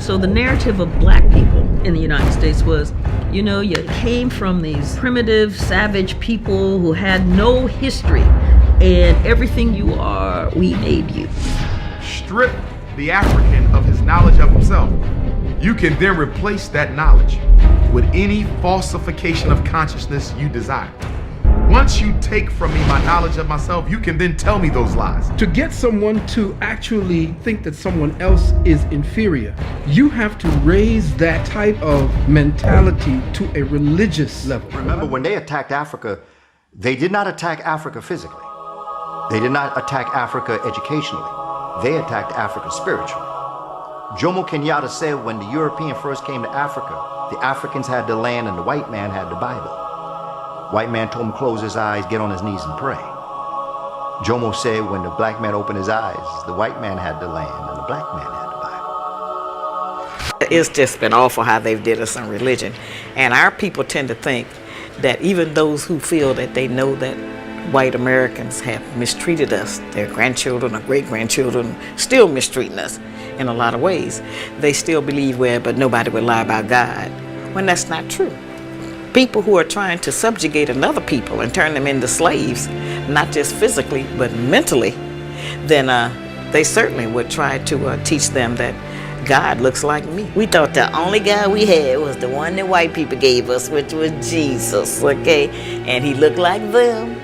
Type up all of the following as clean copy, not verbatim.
So the narrative of black people in the United States was, you know, you came from these primitive, savage people who had no history, and everything you are, we made you. Strip the African of his knowledge of himself. You can then replace that knowledge with any falsification of consciousness you desire. Once you take from me my knowledge of myself, you can then tell me those lies. To get someone to actually think that someone else is inferior, you have to raise that type of mentality to a religious level. Remember, when they attacked Africa, they did not attack Africa physically. They did not attack Africa educationally. They attacked Africa spiritually. Jomo Kenyatta said when the European first came to Africa, the Africans had the land and the white man had the Bible. White man told him to close his eyes, get on his knees and pray. Jomo said when the black man opened his eyes, the white man had the land and the black man had the Bible. It's just been awful how they've did us on religion. And our people tend to think that even those who feel that they know that white Americans have mistreated us, their grandchildren or great-grandchildren still mistreating us in a lot of ways, they still believe, well, but nobody would lie about God, when that's not true. People who are trying to subjugate another people and turn them into slaves, not just physically, but mentally, then they certainly would try to teach them that God looks like me. We thought the only God we had was the one that white people gave us, which was Jesus, okay? And he looked like them.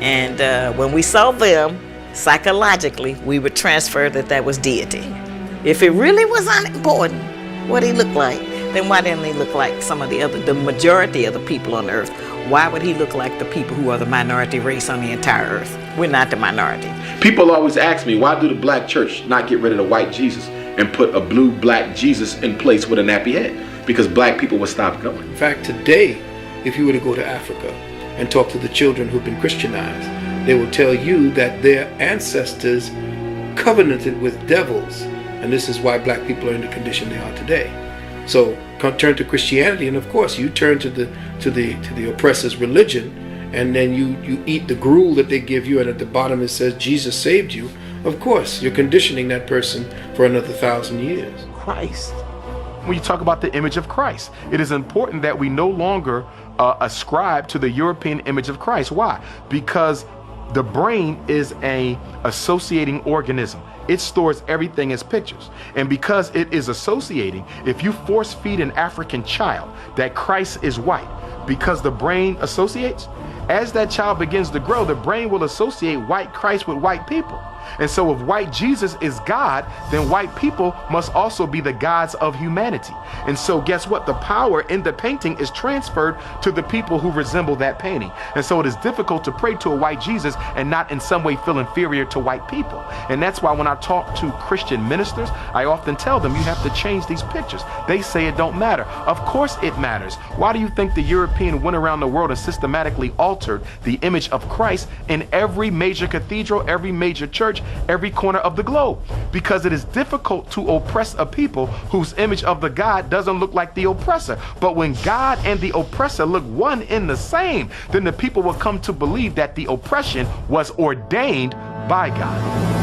And when we saw them, psychologically, we would transfer that was deity. If it really was unimportant what he looked like, then why didn't he look like some of the majority of the people on earth? Why would he look like the people who are the minority race on the entire earth? We're not the minority. People always ask me, why do the black church not get rid of the white Jesus and put a blue black Jesus in place with a nappy head? Because black people would stop going. In fact, today, if you were to go to Africa and talk to the children who've been Christianized, they will tell you that their ancestors covenanted with devils, and this is why black people are in the condition they are today. So turn to Christianity, and of course you turn to the oppressor's religion, and then you eat the gruel that they give you, and at the bottom it says Jesus saved you. Of course, you're conditioning that person for another 1,000 years. Christ. When you talk about the image of Christ, it is important that we no longer ascribe to the European image of Christ. Why? Because the brain is an associating organism. It stores everything as pictures. And because it is associating, if you force feed an African child that Christ is white, because the brain associates, as that child begins to grow, the brain will associate white Christ with white people. And so if white Jesus is God, then white people must also be the gods of humanity. And so guess what? The power in the painting is transferred to the people who resemble that painting. And so it is difficult to pray to a white Jesus and not in some way feel inferior to white people. And that's why when I talk to Christian ministers, I often tell them you have to change these pictures. They say it don't matter. Of course it matters. Why do you think the European went around the world and systematically altered the image of Christ in every major cathedral, every major church, every corner of the globe? Because it is difficult to oppress a people whose image of the God doesn't look like the oppressor. But when God and the oppressor look one in the same, then the people will come to believe that the oppression was ordained by God.